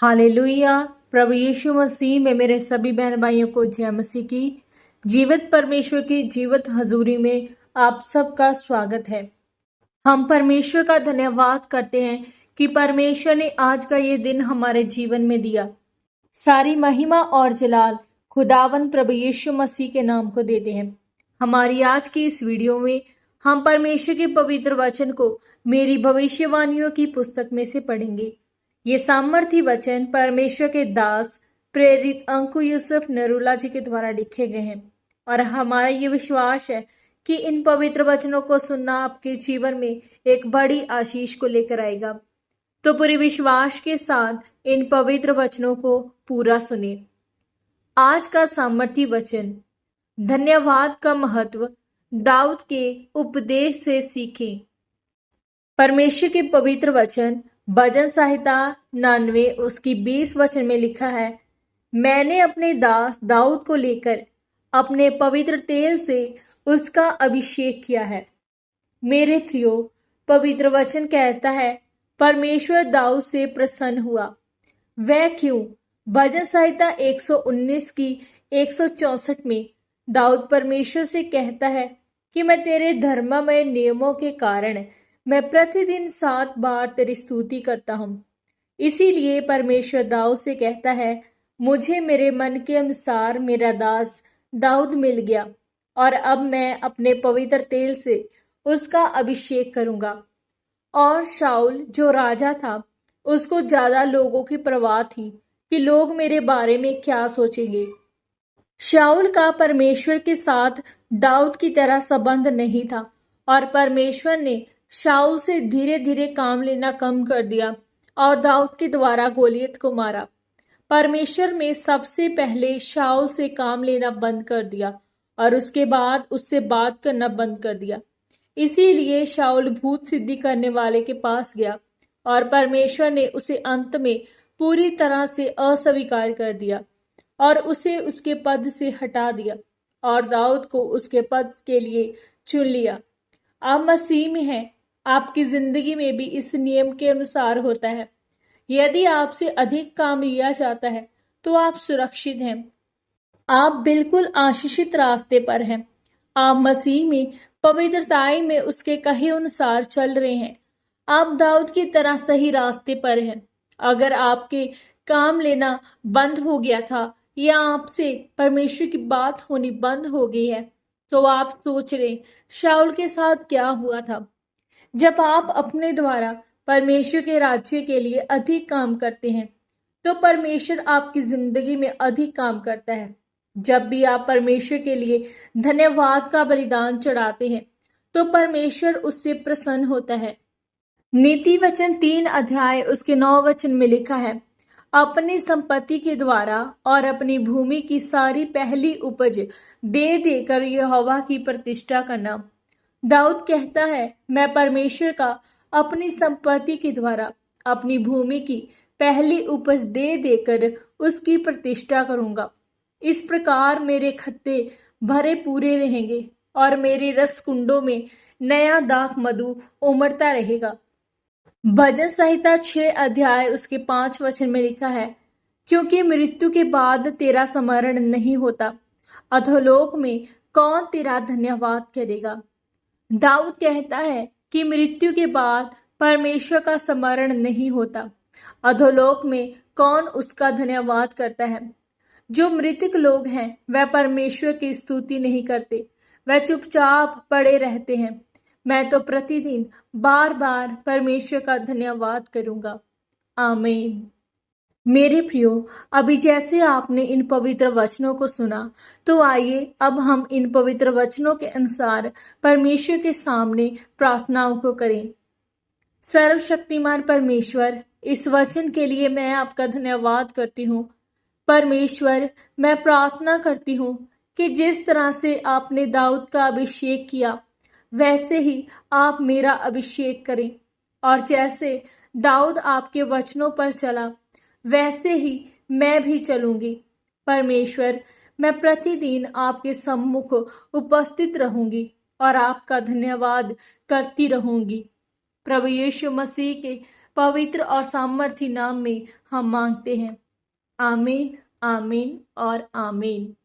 Hallelujah. प्रभु यीशु मसीह में मेरे सभी बहन भाइयों को जय मसीह की। जीवित परमेश्वर की जीवित हजूरी में आप सबका स्वागत है। हम परमेश्वर का धन्यवाद करते हैं कि परमेश्वर ने आज का ये दिन हमारे जीवन में दिया। सारी महिमा और जलाल खुदावंद प्रभु यीशु मसीह के नाम को देते हैं। हमारी आज की इस वीडियो में हम परमेश्वर के पवित्र वचन को मेरी भविष्यवाणियों की पुस्तक में से पढ़ेंगे। ये सामर्थी वचन परमेश्वर के दास प्रेरित अंकु यूसुफ नरूला जी के द्वारा लिखे गए हैं और हमारा ये विश्वास है कि इन पवित्र वचनों को सुनना आपके जीवन में एक बड़ी आशीष को लेकर आएगा। तो पूरे विश्वास के साथ इन पवित्र वचनों को पूरा सुने। आज का सामर्थी वचन, धन्यवाद का महत्व दाऊद के उपदेश से सीखें। परमेश्वर के पवित्र वचन भजन संहिता 99 उसकी 20 वचन में लिखा है, मैंने अपने दास दाऊद को लेकर अपने पवित्र तेल से उसका अभिषेक किया है। मेरे प्रियो, पवित्र वचन कहता है परमेश्वर दाऊद से प्रसन्न हुआ। वह क्यों? भजन संहिता 119 की 164 में दाऊद परमेश्वर से कहता है कि मैं तेरे धर्ममय नियमों के कारण मैं प्रतिदिन 7 बार तेरी स्तुति करता हूँ। इसीलिए परमेश्वर दाऊद से कहता है, मुझे मेरे मन के अनुसार मेरा दास दाऊद मिल गया और अब मैं अपने पवित्र तेल से उसका अभिषेक करूंगा। और शाऊल जो राजा था, उसको ज्यादा लोगों की परवाह थी कि लोग मेरे बारे में क्या सोचेंगे। शाऊल का परमेश्वर के साथ दाऊद की तरह संबंध नहीं था और परमेश्वर ने शाऊल से धीरे धीरे काम लेना कम कर दिया और दाऊद के द्वारा गोलियत को मारा। परमेश्वर में सबसे पहले शाऊल से काम लेना बंद कर दिया और उसके बाद उससे बात करना बंद कर दिया। इसीलिए शाऊल भूत सिद्धि करने वाले के पास गया और परमेश्वर ने उसे अंत में पूरी तरह से अस्वीकार कर दिया और उसे उसके पद से हटा दिया और दाऊद को उसके पद के लिए चुन लिया। आप मसीह में हैं, आपकी जिंदगी में भी इस नियम के अनुसार होता है। यदि आपसे अधिक काम लिया जाता है तो आप सुरक्षित हैं, आप बिल्कुल आशीषित रास्ते पर हैं। आप मसीह में पवित्रताई में उसके कहे अनुसार चल रहे हैं। आप दाऊद की तरह सही रास्ते पर हैं। अगर आपके काम लेना बंद हो गया था या आपसे परमेश्वर की बात होनी बंद हो गई है तो आप सोच रहे शाऊल के साथ क्या हुआ था। जब आप अपने द्वारा परमेश्वर के राज्य के लिए अधिक काम करते हैं तो परमेश्वर आपकी जिंदगी में अधिक काम करता है। जब भी आप परमेश्वर के लिए धन्यवाद का बलिदान चढ़ाते हैं तो परमेश्वर उससे प्रसन्न होता है। नीति वचन 3 अध्याय उसके 9 वचन में लिखा है, अपनी संपत्ति के द्वारा और अपनी भूमि की सारी पहली उपज दे देकर यहोवा की प्रतिष्ठा करना। दाऊद कहता है, मैं परमेश्वर का अपनी संपत्ति के द्वारा अपनी भूमि की पहली उपज दे देकर उसकी प्रतिष्ठा करूंगा। इस प्रकार मेरे खत्ते भरे पूरे रहेंगे और मेरे रस कुंडों में नया दाख मधु उमड़ता रहेगा। भजन संहिता 6 अध्याय उसके 5 वचन में लिखा है, क्योंकि मृत्यु के बाद तेरा स्मरण नहीं होता, अधोलोक में कौन तेरा धन्यवाद करेगा। दाऊद कहता है कि मृत्यु के बाद परमेश्वर का स्मरण नहीं होता, अधोलोक में कौन उसका धन्यवाद करता है। जो मृतक लोग हैं वह परमेश्वर की स्तुति नहीं करते, वह चुपचाप पड़े रहते हैं। मैं तो प्रतिदिन बार बार परमेश्वर का धन्यवाद करूंगा। आमीन। मेरे प्रियो, अभी जैसे आपने इन पवित्र वचनों को सुना, तो आइए अब हम इन पवित्र वचनों के अनुसार परमेश्वर के सामने प्रार्थनाओं को करें। सर्वशक्तिमान परमेश्वर, इस वचन के लिए मैं आपका धन्यवाद करती हूँ। परमेश्वर, मैं प्रार्थना करती हूँ कि जिस तरह से आपने दाऊद का अभिषेक किया वैसे ही आप मेरा अभिषेक करें, और जैसे दाऊद आपके वचनों पर चला वैसे ही मैं भी चलूंगी। परमेश्वर, मैं प्रतिदिन आपके सम्मुख उपस्थित रहूंगी और आपका धन्यवाद करती रहूंगी। प्रभु यीशु मसीह के पवित्र और सामर्थी नाम में हम मांगते हैं। आमीन, आमीन और आमीन।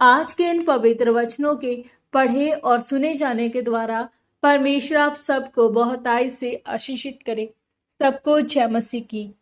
आज के इन पवित्र वचनों के पढ़े और सुने जाने के द्वारा परमेश्वर आप सबको बहुतायत से आशीषित करे। सबको जय मसीह की।